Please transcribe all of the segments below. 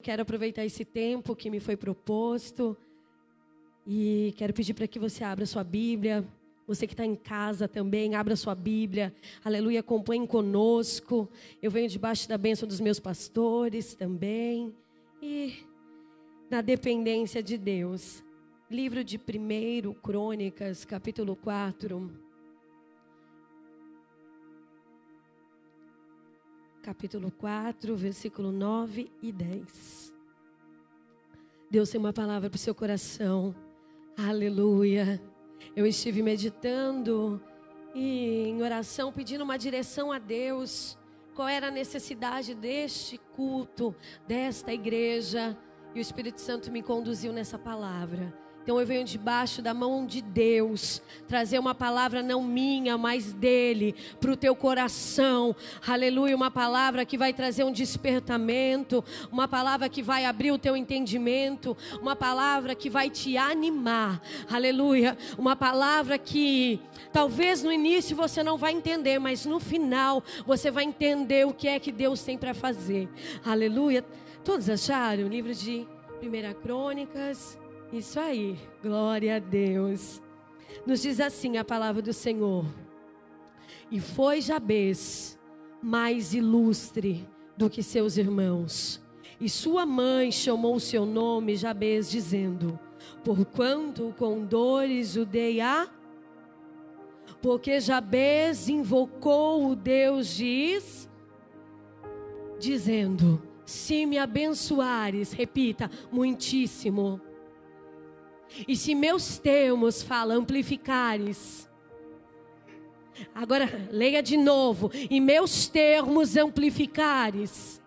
quero aproveitar esse tempo que me foi proposto e quero pedir para que você abra sua Bíblia. Você que está em casa também, abra sua Bíblia. Aleluia, acompanhe conosco. Eu venho debaixo da bênção dos meus pastores também. E na dependência de Deus. Livro de 1 Crônicas, capítulo 4. Capítulo 4, versículo 9 e 10. Deus tem uma palavra para o seu coração. Aleluia. Eu estive meditando e em oração pedindo uma direção a Deus. Qual era a necessidade deste culto, desta igreja? E o Espírito Santo me conduziu nessa palavra. Então eu venho debaixo da mão de Deus, trazer uma palavra não minha, mas dele, para o teu coração. Aleluia, uma palavra que vai trazer um despertamento, uma palavra que vai abrir o teu entendimento, uma palavra que vai te animar. Aleluia, uma palavra que talvez no início você não vai entender, mas no final você vai entender o que é que Deus tem para fazer. Aleluia. Todos acharam o livro de 1 Crônicas? Isso aí, glória a Deus. Nos diz assim a palavra do Senhor: e foi Jabez mais ilustre do que seus irmãos, e sua mãe chamou o seu nome Jabez, dizendo: porquanto com dores o dei a... Porque Jabez invocou o Deus de dizendo: se me abençoares, repita, muitíssimo. E se meus termos, fala, amplificares. Agora, leia de novo. E meus termos amplificares.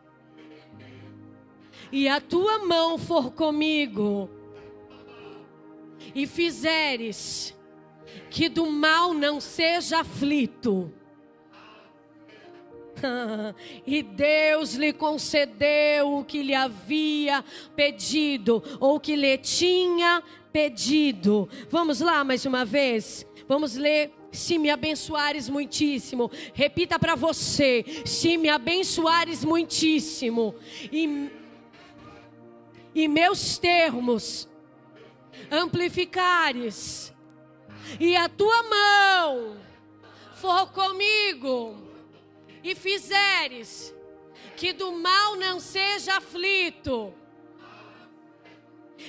E a tua mão for comigo. E fizeres que do mal não seja aflito. E Deus lhe concedeu o que lhe havia pedido, ou que lhe tinha pedido. Vamos lá mais uma vez. Vamos ler. Se me abençoares muitíssimo. Repita para você. Se me abençoares muitíssimo. E meus termos amplificares. E a tua mão for comigo. E fizeres que do mal não seja aflito.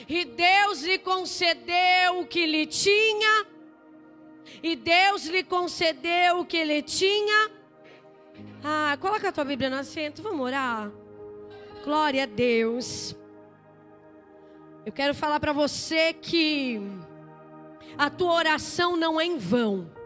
E Deus lhe concedeu o que lhe tinha. E Deus lhe concedeu o que lhe tinha. Coloca a tua Bíblia no assento, vamos orar. Glória a Deus. Eu quero falar para você que a tua oração não é em vão.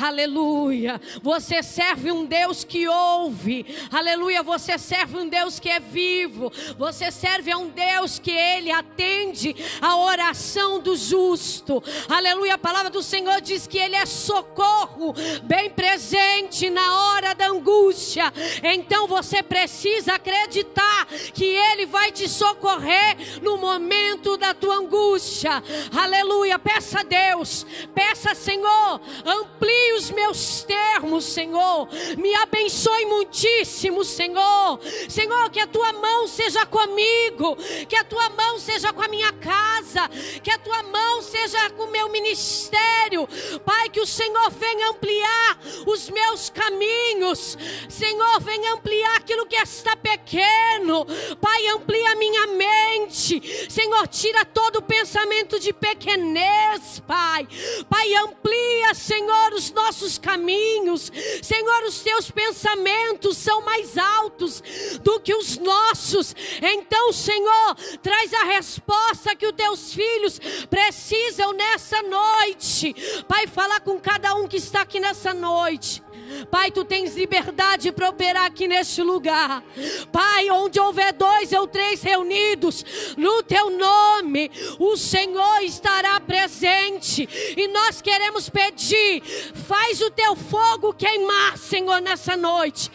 Aleluia, você serve um Deus que ouve. Aleluia, você serve um Deus que é vivo. Você serve a um Deus que Ele atende a oração do justo. Aleluia, a palavra do Senhor diz que Ele é socorro bem presente na hora da angústia. Então você precisa acreditar que Ele vai te socorrer no momento da tua angústia. Aleluia, peça a Deus, peça, Senhor, amplie os meus termos, Senhor. Me abençoe muitíssimo, Senhor. Senhor, que a tua mão seja comigo, que a tua mão seja com a minha casa, que a tua mão seja com o meu ministério. Pai, que o Senhor venha ampliar os meus caminhos. Senhor, venha ampliar aquilo que está pequeno. Pai, amplia a minha mente. Senhor, tira todo o pensamento de pequenez, Pai. Pai, amplia, Senhor, os nossos caminhos. Senhor, os teus pensamentos são mais altos do que os nossos. Então, Senhor, traz a resposta que os teus filhos precisam nessa noite. Pai, fala com cada um que está aqui nessa noite. Pai, tu tens liberdade para operar aqui neste lugar. Pai, onde houver 2 ou 3 reunidos no teu nome, o Senhor estará presente. E nós queremos pedir, faz o teu fogo queimar, Senhor, nessa noite.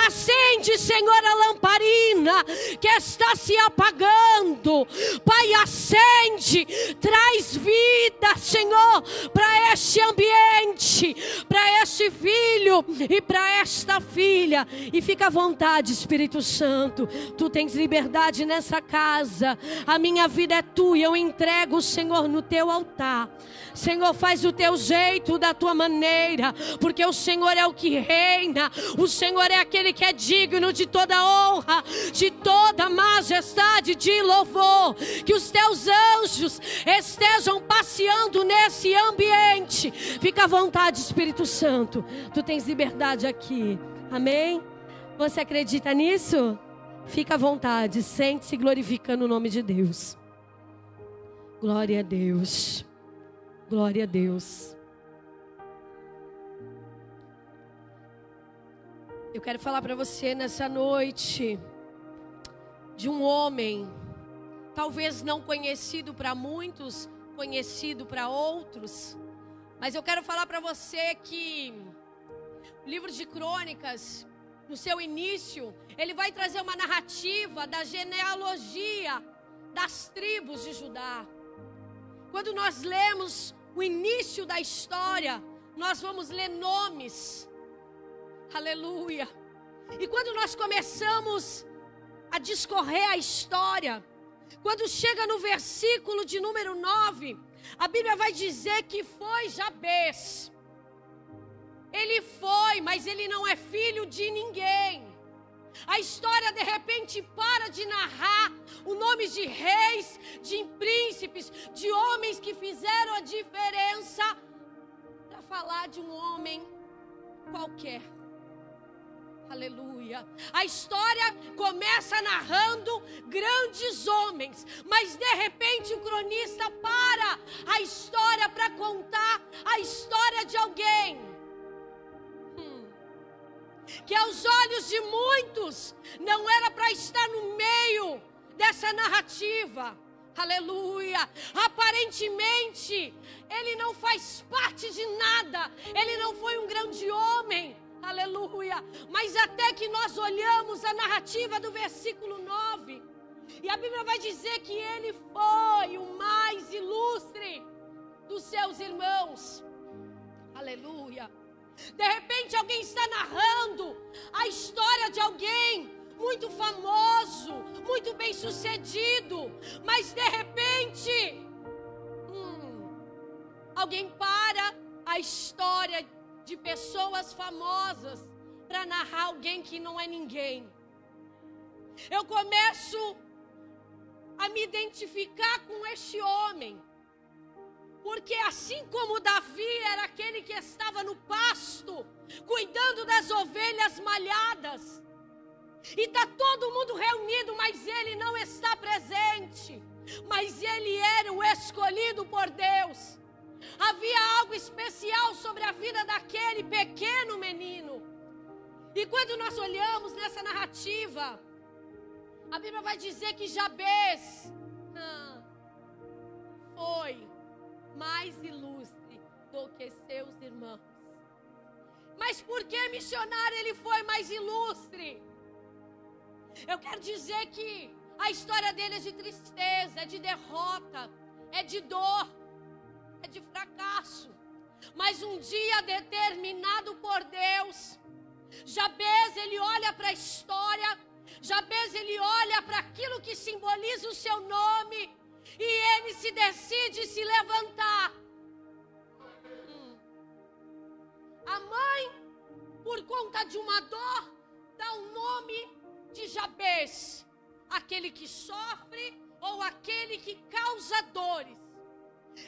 Acende, Senhor, a lamparina que está se apagando. Pai, acende, traz vida, Senhor, para este ambiente, para este filho, filho e para esta filha. E fica à vontade, Espírito Santo. Tu tens liberdade nessa casa. A minha vida é tua e eu entrego o Senhor no teu altar. Senhor, faz o teu jeito, da tua maneira, porque o Senhor é o que reina. O Senhor é aquele que é digno de toda honra, de toda majestade, de louvor. Que os teus anjos estejam passeando nesse ambiente. Fica à vontade, Espírito Santo. Tu tens liberdade aqui. Amém? Você acredita nisso? Fica à vontade, sente-se glorificando o nome de Deus. Glória a Deus. Glória a Deus. Eu quero falar para você nessa noite de um homem, talvez não conhecido para muitos, conhecido para outros, mas eu quero falar para você que o livro de Crônicas, no seu início, ele vai trazer uma narrativa da genealogia das tribos de Judá. Quando nós lemos o início da história, nós vamos ler nomes. Aleluia. E quando nós começamos a discorrer a história, quando chega no versículo de número 9, a Bíblia vai dizer que foi Jabez. Ele foi, mas ele não é filho de ninguém. A história de repente para de narrar o nome de reis, de príncipes, de homens que fizeram a diferença, para falar de um homem qualquer. Aleluia. A história começa narrando grandes homens, mas de repente o cronista para a história para contar a história de alguém que aos olhos de muitos não era para estar no meio dessa narrativa. Aleluia. Aparentemente ele não faz parte de nada, ele não foi um grande homem. Aleluia. Mas até que nós olhamos a narrativa do versículo 9, e a Bíblia vai dizer que ele foi o mais ilustre dos seus irmãos. Aleluia. De repente alguém está narrando a história de alguém muito famoso, muito bem sucedido, mas de repente alguém para a história de pessoas famosas para narrar alguém que não é ninguém. Eu começo a me identificar com este homem, porque assim como Davi era aquele que estava no pasto, cuidando das ovelhas malhadas, e está todo mundo reunido, mas ele não está presente, mas ele era o escolhido por Deus. Havia algo especial sobre a vida daquele pequeno menino. E quando nós olhamos nessa narrativa, a Bíblia vai dizer que Jabez foi mais ilustre do que seus irmãos. Mas por que, missionário, ele foi mais ilustre? Eu quero dizer que a história dele é de tristeza, é de derrota, é de dor, é de fracasso. Mas um dia determinado por Deus, Jabez, ele olha para a história, Jabez, ele olha para aquilo que simboliza o seu nome, e ele se decide se levantar. A mãe, por conta de uma dor, dá o nome de Jabez, aquele que sofre ou aquele que causa dores.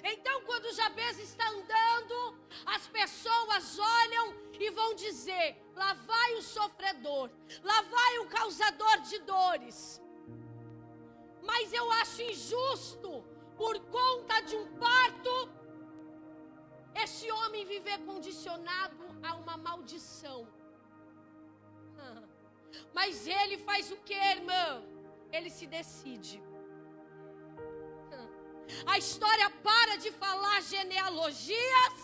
Então, quando Jabez está andando, as pessoas olham e vão dizer: lá vai o sofredor, lá vai o causador de dores. Mas eu acho injusto, por conta de um parto, esse homem viver condicionado a uma maldição. Mas ele faz o que, irmã? Ele se decide. A história para de falar genealogias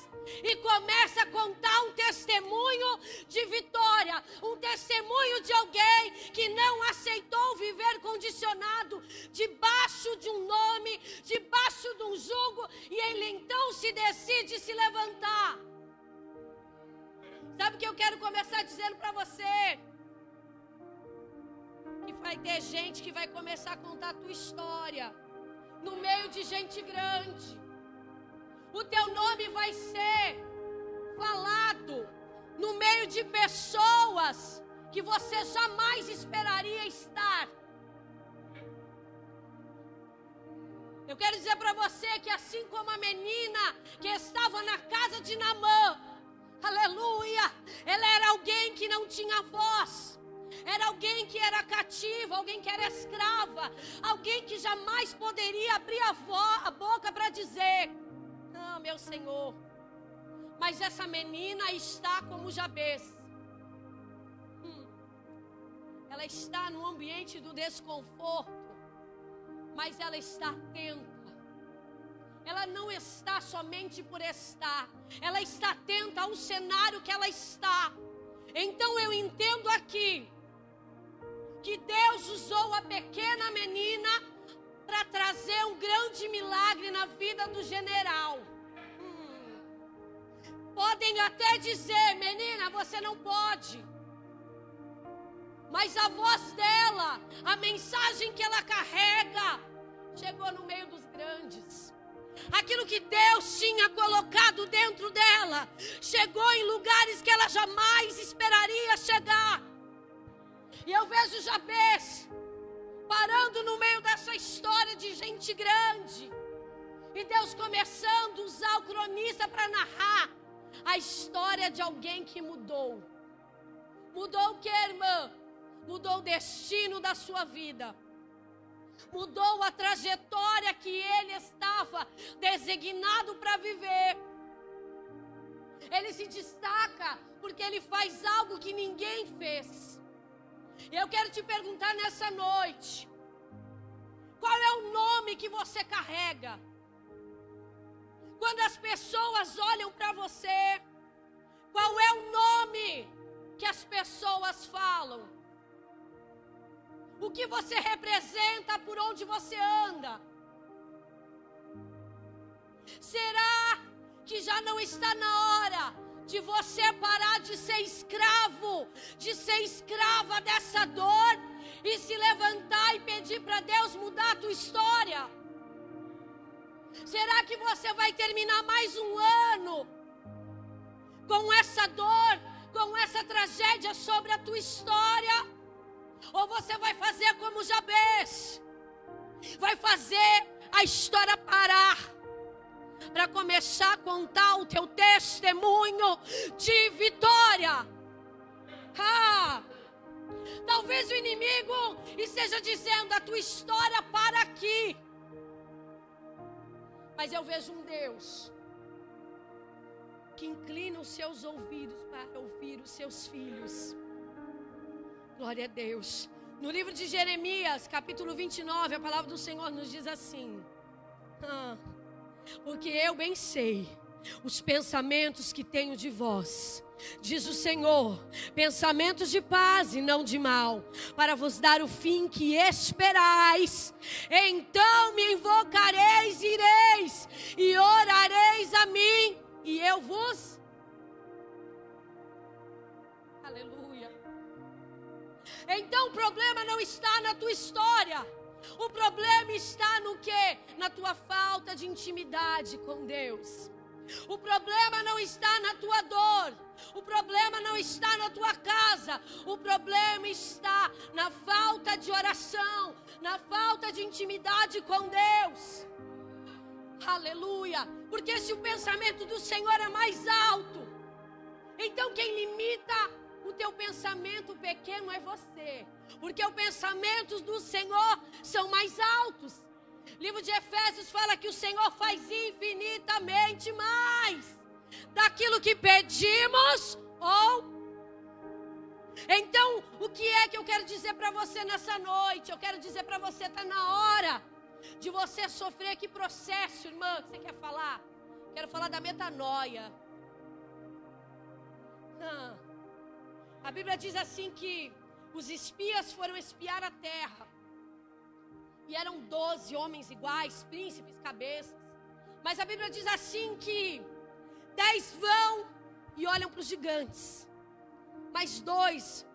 e começa a contar um testemunho de vitória, um testemunho de alguém que não aceitou viver condicionado debaixo de um nome, debaixo de um jugo, e ele então se decide se levantar. Sabe o que eu quero começar dizendo para você? Que vai ter gente que vai começar a contar a tua história no meio de gente grande. O teu nome vai ser falado no meio de pessoas que você jamais esperaria estar. Eu quero dizer para você que assim como a menina que estava na casa de Naamã, aleluia, ela era alguém que não tinha voz, era alguém que era cativa, alguém que era escrava, alguém que jamais poderia abrir a boca para dizer: ah, meu Senhor. Mas essa menina está como Jabez. Ela está no ambiente do desconforto, mas ela está atenta. Ela não está somente por estar, ela está atenta ao cenário que ela está. Então eu entendo aqui que Deus usou a pequena menina para trazer um grande milagre na vida do general. Podem até dizer: menina, você não pode. Mas a voz dela, a mensagem que ela carrega, chegou no meio dos grandes. Aquilo que Deus tinha colocado dentro dela, chegou em lugares que ela jamais esperaria chegar. E eu vejo Jabez parando no meio dessa história de gente grande. E Deus começando a usar o cronista para narrar a história de alguém que mudou. Mudou o que, irmã? Mudou o destino da sua vida. Mudou a trajetória que ele estava designado para viver. Ele se destaca porque ele faz algo que ninguém fez. Eu quero te perguntar nessa noite: qual é o nome que você carrega? Quando as pessoas olham para você, qual é o nome que as pessoas falam? O que você representa por onde você anda? Será que já não está na hora de você parar de ser escravo, de ser escrava dessa dor e se levantar e pedir para Deus mudar a tua história? Será que você vai terminar mais um ano com essa dor, com essa tragédia sobre a tua história? Ou você vai fazer como Jabez, vai fazer a história parar, para começar a contar o teu testemunho de vitória? Talvez o inimigo esteja dizendo: a tua história para aqui. Mas eu vejo um Deus que inclina os seus ouvidos para ouvir os seus filhos. Glória a Deus. No livro de Jeremias, capítulo 29, a palavra do Senhor nos diz assim: porque eu bem sei os pensamentos que tenho de vós, diz o Senhor, pensamentos de paz e não de mal, para vos dar o fim que esperais. Então me invocareis, ireis e orareis a mim, e eu vos... Aleluia. Então o problema não está na tua história. O problema está no quê? Na tua falta de intimidade com Deus. O problema não está na tua dor. O problema não está na tua casa. O problema está na falta de oração, na falta de intimidade com Deus. Aleluia. Porque se o pensamento do Senhor é mais alto, então quem limita o teu pensamento pequeno é você. Porque os pensamentos do Senhor são mais altos. Livro de Efésios fala que o Senhor faz infinitamente mais daquilo que pedimos ou... Então, o que é que eu quero dizer para você nessa noite? Eu quero dizer para você, está na hora de você sofrer. Que processo, irmã, que você quer falar? Quero falar da metanoia. A Bíblia diz assim que os espias foram espiar a terra. E eram 12 homens iguais, príncipes, cabeças. Mas a Bíblia diz assim que 10 vão e olham para os gigantes, mas 2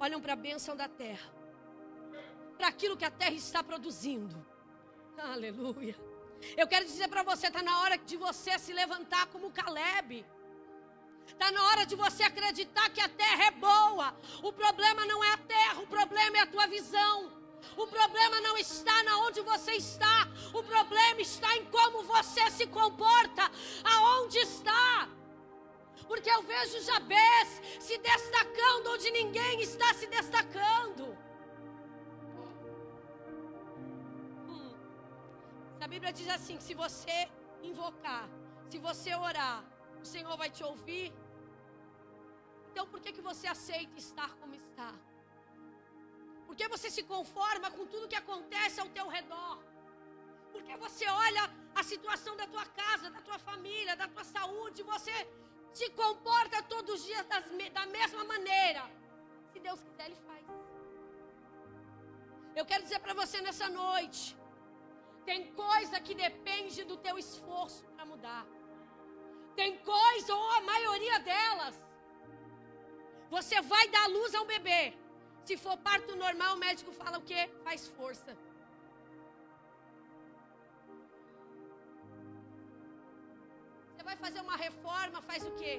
olham para a bênção da terra, para aquilo que a terra está produzindo. Aleluia. Eu quero dizer para você, está na hora de você se levantar como Caleb. Está na hora de você acreditar que a terra é boa. O problema não é a terra, o problema é a tua visão. O problema não está na onde você está. O problema está em como você se comporta, aonde está. Porque eu vejo Jabez se destacando onde ninguém está se destacando. A Bíblia diz assim, que se você invocar, se você orar, o Senhor vai te ouvir. Então por que você aceita estar como está? Por que você se conforma com tudo que acontece ao teu redor? Por que você olha a situação da tua casa, da tua família, da tua saúde, você se comporta todos os dias da mesma maneira? Se Deus quiser, Ele faz. Eu quero dizer para você nessa noite, tem coisa que depende do teu esforço para mudar. Tem coisa, ou a maioria delas, você vai dar luz a um bebê. Se for parto normal, o médico fala o quê? Faz força. Você vai fazer uma reforma, faz o quê?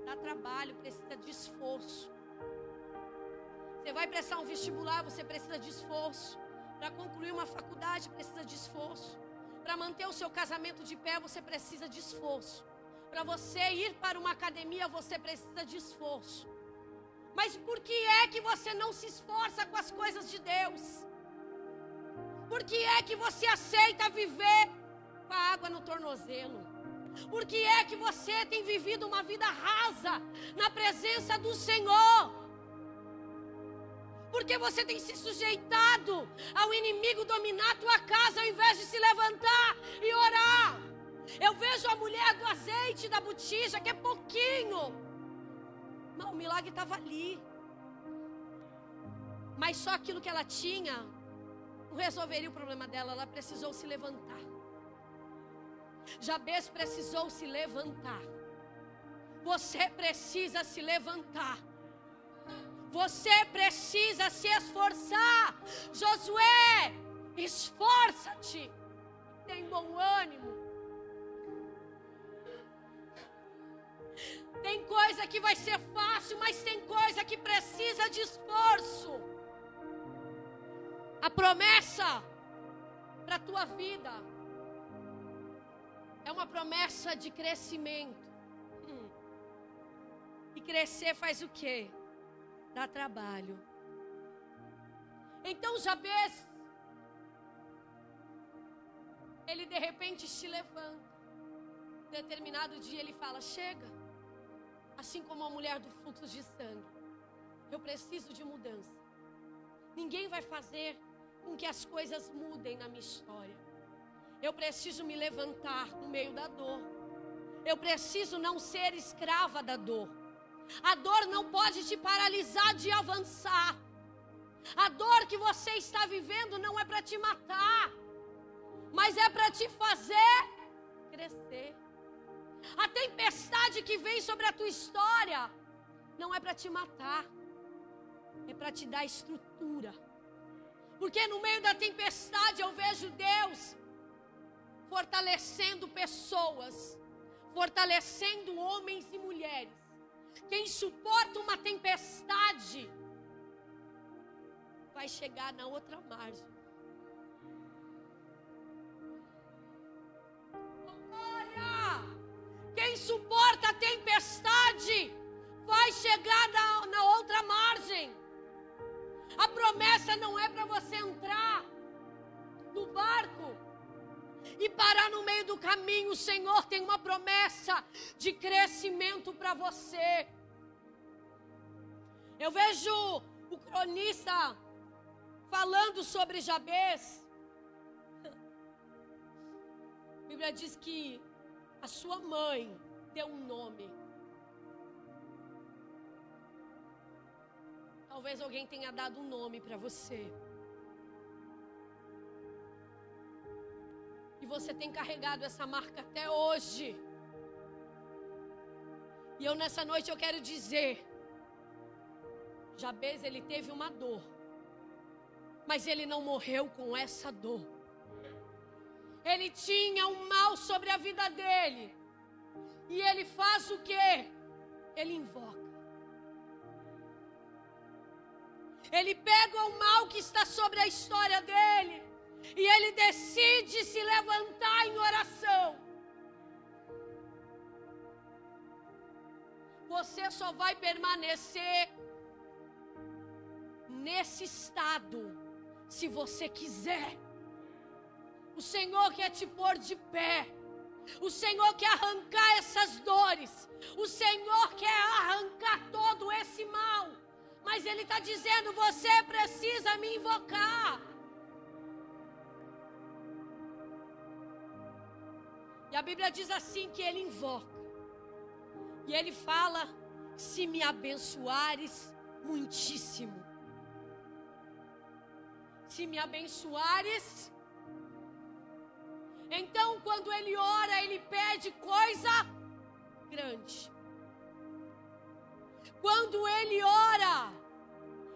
Dá trabalho, precisa de esforço. Você vai prestar um vestibular, você precisa de esforço. Para concluir uma faculdade, precisa de esforço. Para manter o seu casamento de pé, você precisa de esforço. Para você ir para uma academia, você precisa de esforço. Mas por que é que você não se esforça com as coisas de Deus? Por que é que você aceita viver com a água no tornozelo? Por que é que você tem vivido uma vida rasa na presença do Senhor? Porque você tem se sujeitado ao inimigo dominar a tua casa, ao invés de se levantar e orar. Eu vejo a mulher do azeite da botija, que é pouquinho. Não, o milagre estava ali. Mas só aquilo que ela tinha não resolveria o problema dela. Ela precisou se levantar. Jabez precisou se levantar. Você precisa se levantar. Você precisa se esforçar. Josué, esforça-te. Tem bom ânimo. Tem coisa que vai ser fácil, mas tem coisa que precisa de esforço. A promessa para a tua vida é uma promessa de crescimento. E crescer faz o quê? Dá trabalho. Então Jabez, ele de repente se levanta. Determinado dia ele fala, chega. Assim como a mulher do fluxo de sangue, eu preciso de mudança. Ninguém vai fazer com que as coisas mudem na minha história. Eu preciso me levantar no meio da dor. Eu preciso não ser escrava da dor. A dor não pode te paralisar de avançar. A dor que você está vivendo não é para te matar, mas é para te fazer crescer. A tempestade que vem sobre a tua história não é para te matar, é para te dar estrutura. Porque no meio da tempestade eu vejo Deus fortalecendo pessoas, fortalecendo homens e mulheres. Quem suporta uma tempestade vai chegar na outra margem. Olha! Quem suporta a tempestade vai chegar na outra margem. A promessa não é para você entrar no barco e parar no meio do caminho. O Senhor tem uma promessa de crescimento para você. Eu vejo o cronista falando sobre Jabez. A Bíblia diz que a sua mãe deu um nome. Talvez alguém tenha dado um nome para você. E você tem carregado essa marca até hoje. E eu nessa noite eu quero dizer, Jabez, ele teve uma dor, mas ele não morreu com essa dor. Ele tinha um mal sobre a vida dele, e ele faz o quê? Ele invoca. Ele pega o mal que está sobre a história dele, e ele decide se levantar em oração. Você só vai permanecer nesse estado se você quiser. O Senhor quer te pôr de pé. O Senhor quer arrancar essas dores. O Senhor quer arrancar todo esse mal. Mas Ele está dizendo, você precisa me invocar. E a Bíblia diz assim que Ele invoca. E Ele fala, se me abençoares muitíssimo. Se me abençoares. Então, quando ele ora, ele pede coisa grande. Quando ele ora,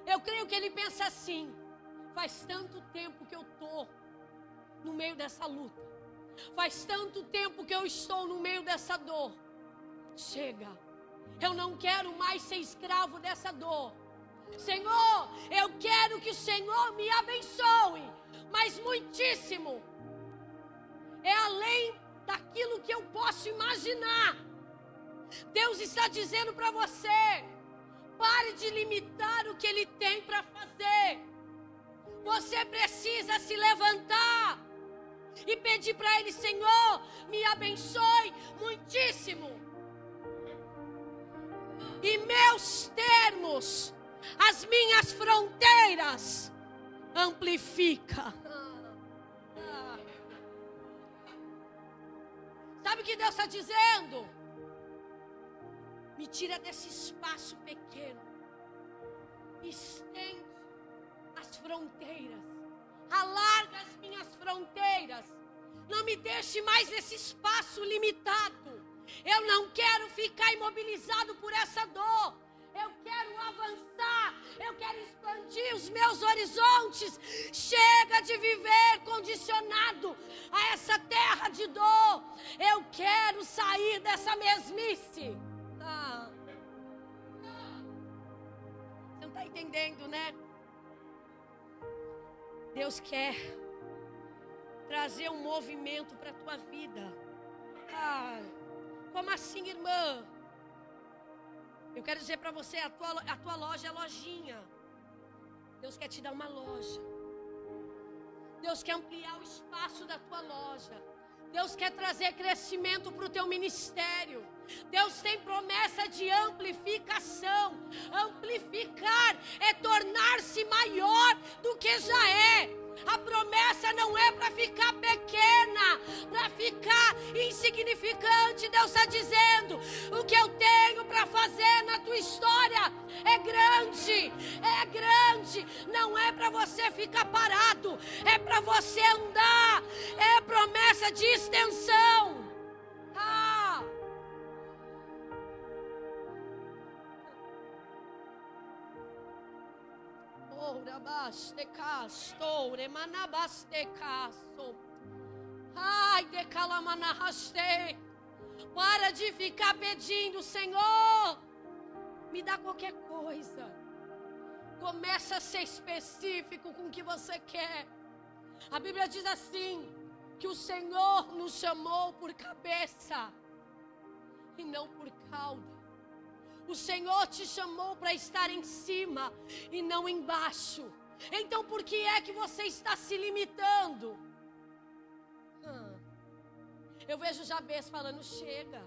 eu creio que ele pensa assim, faz tanto tempo que eu estou no meio dessa luta. Faz tanto tempo que eu estou no meio dessa dor. Chega, eu não quero mais ser escravo dessa dor. Senhor, eu quero que o Senhor me abençoe, mas muitíssimo. É além daquilo que eu posso imaginar. Deus está dizendo para você, pare de limitar o que Ele tem para fazer. Você precisa se levantar e pedir para Ele, Senhor, me abençoe muitíssimo. E meus termos, as minhas fronteiras, amplifica. Sabe o que Deus está dizendo? Me tira desse espaço pequeno. Estende as fronteiras. Alarga as minhas fronteiras. Não me deixe mais nesse espaço limitado. Eu não quero ficar imobilizado por essa dor. Eu quero avançar, eu quero expandir os meus horizontes. Chega de viver condicionado a essa terra de dor. Eu quero sair dessa mesmice. Você não está entendendo, né? Deus quer trazer um movimento para a tua vida. Como assim, irmã? Eu quero dizer para você, a tua loja é lojinha. Deus quer te dar uma loja. Deus quer ampliar o espaço da tua loja. Deus quer trazer crescimento para o teu ministério. Deus tem promessa de amplificação. Amplificar é tornar-se maior do que já é. A promessa não é para ficar pequena, para ficar insignificante. Deus está dizendo, o que eu tenho para fazer na tua história é grande, não é para você ficar parado, é para você andar, é promessa de extensão. Ai, decalamanahastei. Para de ficar pedindo, Senhor, me dá qualquer coisa. Começa a ser específico com o que você quer. A Bíblia diz assim, que o Senhor nos chamou por cabeça e não por cauda. O Senhor te chamou para estar em cima e não embaixo. Então por que é que você está se limitando? Eu vejo Jabez falando, chega.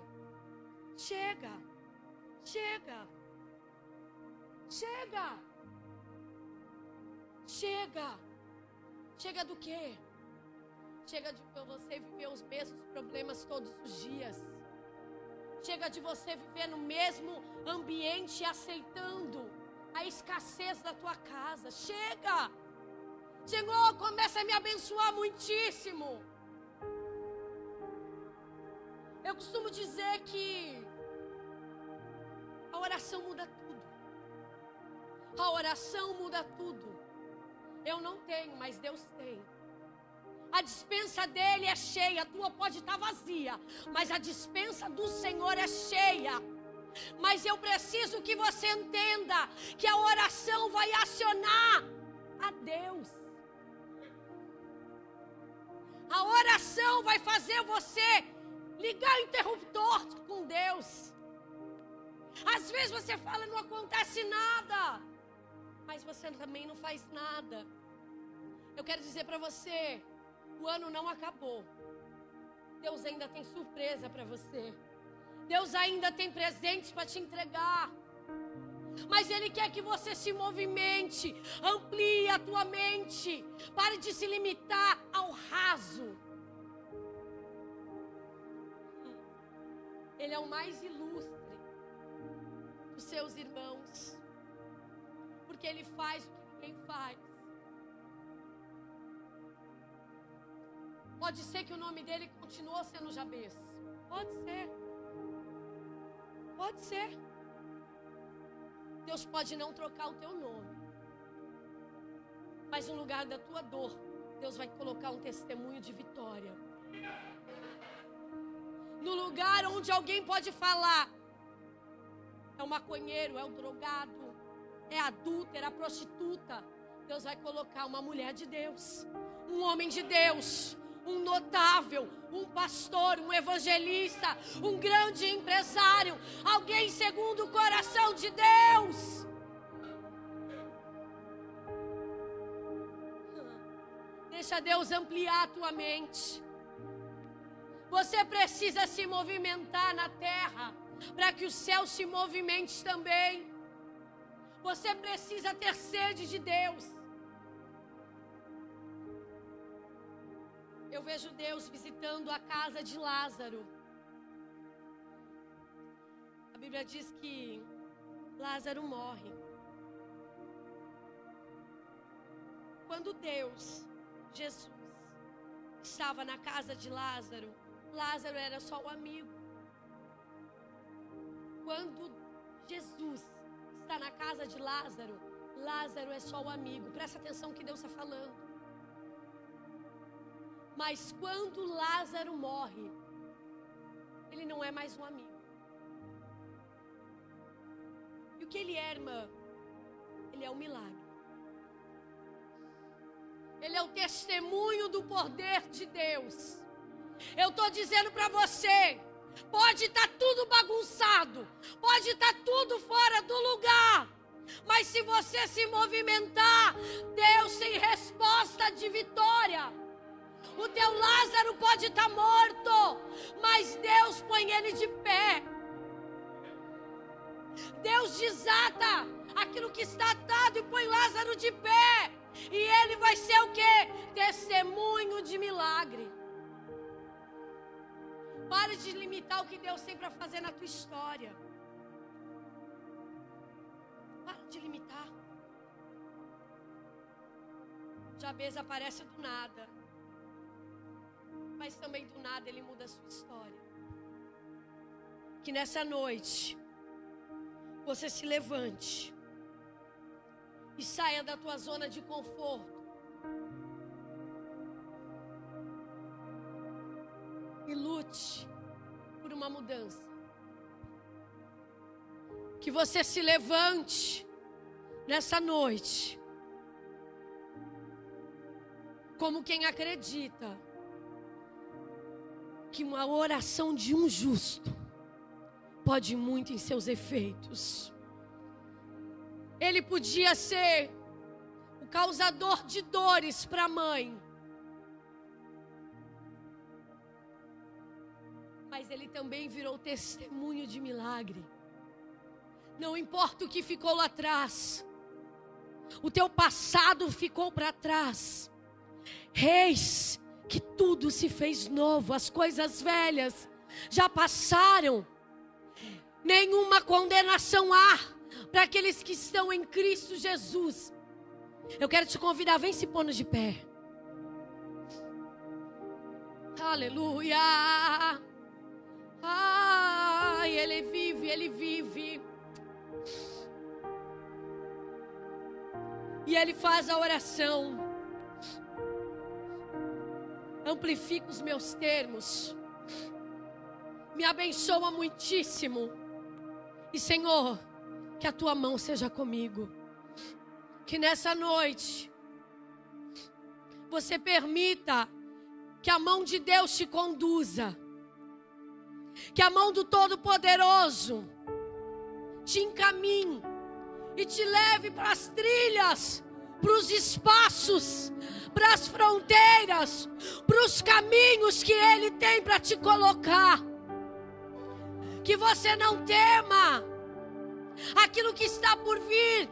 Chega do quê? Chega de você viver os mesmos problemas todos os dias. Chega de você viver no mesmo ambiente aceitando a escassez da tua casa. Chega! Senhor, começa a me abençoar muitíssimo. Eu costumo dizer que A oração muda tudo. A oração muda tudo. Eu não tenho, mas Deus tem. A despensa dele é cheia. A tua pode estar vazia, mas a despensa do Senhor é cheia. Mas eu preciso que você entenda que a oração vai acionar a Deus. A oração vai fazer você ligar o interruptor com Deus. Às vezes você fala, não acontece nada, mas você também não faz nada. Eu quero dizer para você, o ano não acabou. Deus ainda tem surpresa para você. Deus ainda tem presentes para te entregar. Mas Ele quer que você se movimente, amplie a tua mente, pare de se limitar ao raso. Ele é o mais ilustre dos seus irmãos, porque Ele faz o que ninguém faz. Pode ser que o nome dele continuou sendo Jabez. Pode ser. Pode ser. Deus pode não trocar o teu nome, mas no lugar da tua dor, Deus vai colocar um testemunho de vitória. No lugar onde alguém pode falar, é o maconheiro, é o drogado, é a adúltera, a prostituta, Deus vai colocar uma mulher de Deus, um homem de Deus, um notável, um pastor, um evangelista, um grande empresário, alguém segundo o coração de Deus. Deixa Deus ampliar a tua mente. Você precisa se movimentar na terra para que o céu se movimente também. Você precisa ter sede de Deus. Eu vejo Deus visitando a casa de Lázaro. A Bíblia diz que Lázaro morre. Quando Deus, Jesus, estava na casa de Lázaro, Lázaro era só o amigo. Quando Jesus está na casa de Lázaro, Lázaro é só o amigo. Presta atenção que Deus está falando. Mas quando Lázaro morre, ele não é mais um amigo. E o que ele é, irmã? Ele é um milagre. Ele é o testemunho do poder de Deus. Eu estou dizendo para você, pode estar tudo bagunçado, pode estar tudo fora do lugar, mas se você se movimentar, Deus tem resposta de vitória. O teu Lázaro pode estar morto, mas Deus põe ele de pé. Deus desata aquilo que está atado e põe Lázaro de pé. E ele vai ser o quê? Testemunho de milagre. Pare de limitar o que Deus tem para fazer na tua história. Pare de limitar. Jabez aparece do nada, mas também do nada ele muda a sua história. Que nessa noite você se levante e saia da tua zona de conforto e lute por uma mudança. Que você se levante nessa noite como quem acredita que uma oração de um justo pode muito em seus efeitos. Ele podia ser o causador de dores para a mãe, mas ele também virou testemunho de milagre. Não importa o que ficou lá atrás, o teu passado ficou para trás. Eis que tudo se fez novo, as coisas velhas já passaram. Nenhuma condenação há para aqueles que estão em Cristo Jesus. Eu quero te convidar, vem se pondo de pé. Aleluia. Ai, Ele vive, Ele vive. E ele faz a oração: amplifica os meus termos, me abençoa muitíssimo. E Senhor, que a tua mão seja comigo. Que nessa noite você permita que a mão de Deus te conduza. Que a mão do Todo-Poderoso te encaminhe e te leve para as trilhas, para os espaços, para as fronteiras, para os caminhos que Ele tem para te colocar. Que você não tema aquilo que está por vir.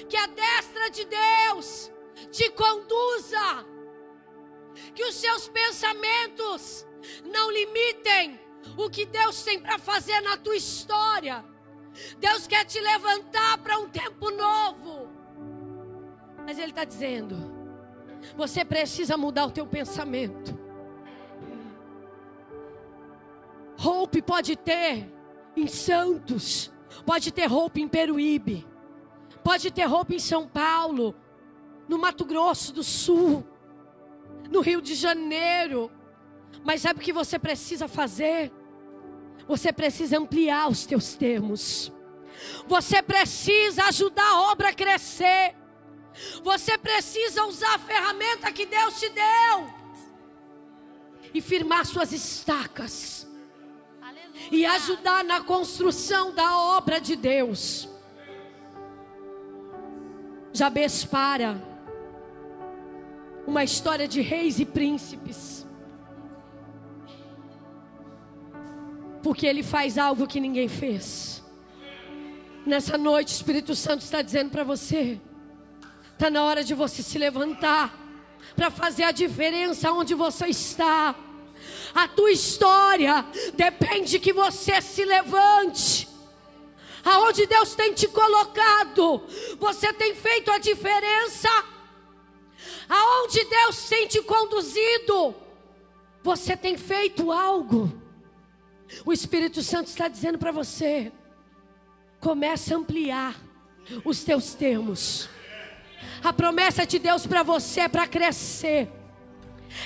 Que a destra de Deus te conduza. Que os seus pensamentos não limitem o que Deus tem para fazer na tua história. Deus quer te levantar para um tempo novo. Mas Ele está dizendo: você precisa mudar o teu pensamento. Hope pode ter em Santos, pode ter Hope em Peruíbe, pode ter Hope em São Paulo, no Mato Grosso do Sul, no Rio de Janeiro. Mas sabe o que você precisa fazer? Você precisa ampliar os teus termos. Você precisa ajudar a obra a crescer. Você precisa usar a ferramenta que Deus te deu e firmar suas estacas. Aleluia. E ajudar na construção da obra de Deus. Jabes para uma história de reis e príncipes, porque ele faz algo que ninguém fez. Nessa noite o Espírito Santo está dizendo para você: está na hora de você se levantar para fazer a diferença onde você está. A tua história depende que você se levante. Aonde Deus tem te colocado, você tem feito a diferença. Aonde Deus tem te conduzido, você tem feito algo. O Espírito Santo está dizendo para você: comece a ampliar os teus termos. A promessa de Deus para você é para crescer.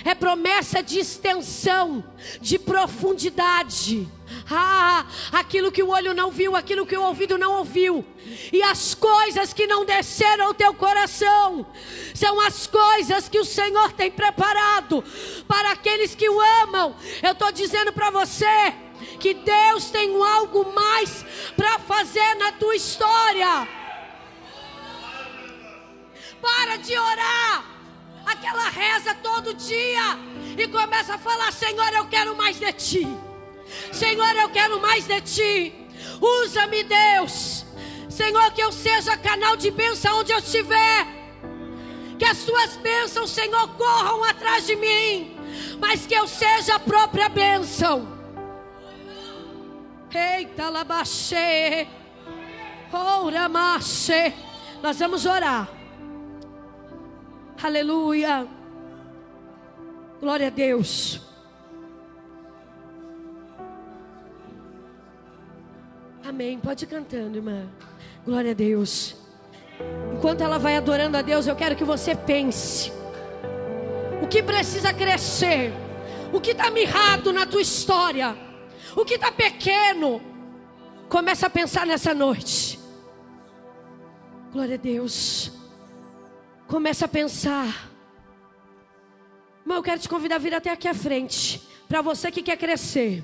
É promessa de extensão, de profundidade. Aquilo que o olho não viu, aquilo que o ouvido não ouviu, e as coisas que não desceram ao teu coração, são as coisas que o Senhor tem preparado para aqueles que o amam. Eu estou dizendo para você que Deus tem algo mais para fazer na tua história. Para de orar aquela reza todo dia e começa a falar: Senhor, eu quero mais de Ti. Senhor, eu quero mais de Ti. Usa-me, Deus. Senhor, que eu seja canal de bênção onde eu estiver. Que as Tuas bênçãos, Senhor, corram atrás de mim, mas que eu seja a própria bênção. Eita, labaxê, ora maché. Nós vamos orar. Aleluia. Glória a Deus. Amém. Pode ir cantando, irmã. Glória a Deus. Enquanto ela vai adorando a Deus, eu quero que você pense: o que precisa crescer? O que está mirrado na tua história? O que está pequeno? Começa a pensar nessa noite. Glória a Deus. Começa a pensar. Irmão, eu quero te convidar a vir até aqui à frente. Para você que quer crescer.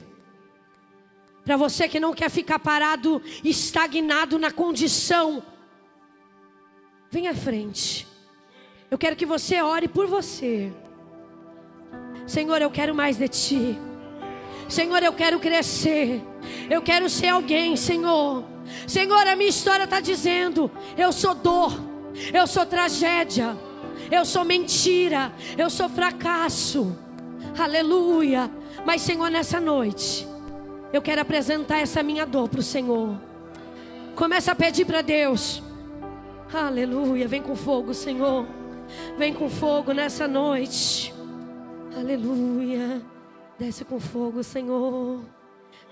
Para você que não quer ficar parado, estagnado na condição. Vem à frente. Eu quero que você ore por você. Senhor, eu quero mais de Ti. Senhor, eu quero crescer. Eu quero ser alguém, Senhor. Senhor, a minha história está dizendo: eu sou dor, eu sou tragédia, eu sou mentira, eu sou fracasso. Aleluia. Mas, Senhor, nessa noite eu quero apresentar essa minha dor para o Senhor. Começa a pedir para Deus. Aleluia. Vem com fogo, Senhor. Vem com fogo nessa noite. Aleluia. Desce com fogo, Senhor.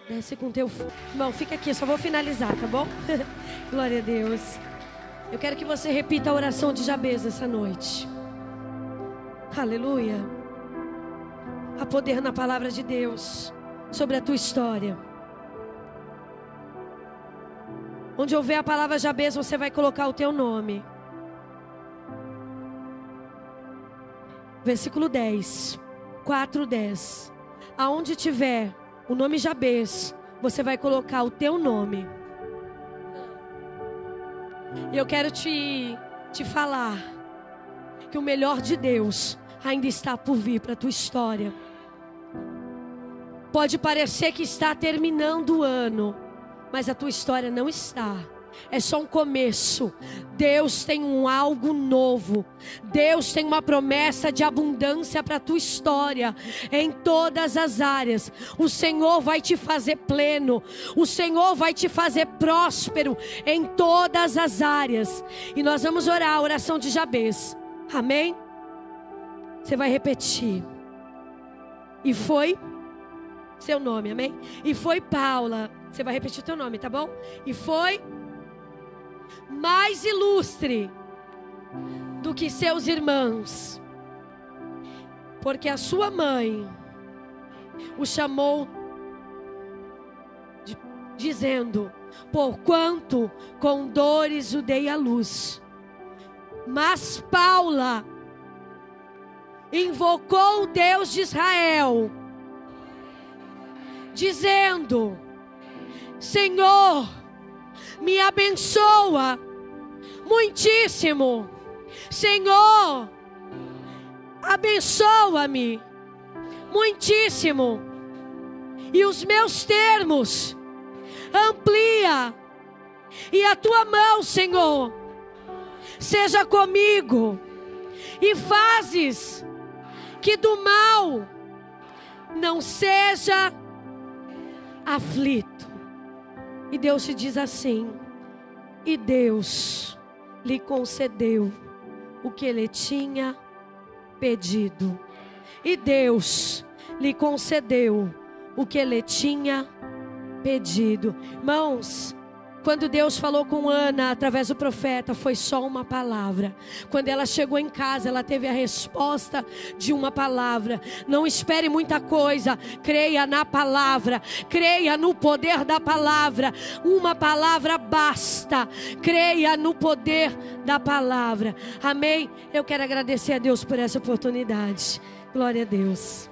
Desce com teu fogo. Irmão, fica aqui, só vou finalizar, tá bom? Glória a Deus. Eu quero que você repita a oração de Jabez essa noite. Aleluia. Há poder na palavra de Deus sobre a tua história. Onde houver a palavra Jabez, você vai colocar o teu nome. Versículo 10, 4:10. Aonde tiver o nome Jabez, você vai colocar o teu nome. E eu quero te falar que o melhor de Deus ainda está por vir para a tua história. Pode parecer que está terminando o ano, mas a tua história não está. É só um começo. Deus tem algo novo. Deus tem uma promessa de abundância para a tua história, em todas as áreas. O Senhor vai te fazer pleno. O Senhor vai te fazer próspero em todas as áreas. E nós vamos orar a oração de Jabez. Amém? Você vai repetir. E foi seu nome, amém? E foi Paula. Você vai repetir o teu nome, tá bom? E foi mais ilustre do que seus irmãos, porque a sua mãe o chamou dizendo: porquanto com dores o dei à luz. Mas Paula invocou o Deus de Israel, dizendo: Senhor, me abençoa muitíssimo. Senhor, abençoa-me muitíssimo. E os meus termos amplia. E a tua mão, Senhor, seja comigo. E fazes que do mal não seja aflito. E Deus te diz assim: e Deus lhe concedeu o que ele tinha pedido. E Deus lhe concedeu o que ele tinha pedido. Irmãos, quando Deus falou com Ana através do profeta, foi só uma palavra. Quando ela chegou em casa, ela teve a resposta de uma palavra. Não espere muita coisa, creia na palavra, creia no poder da palavra. Uma palavra basta, creia no poder da palavra. Amém? Eu quero agradecer a Deus por essa oportunidade. Glória a Deus.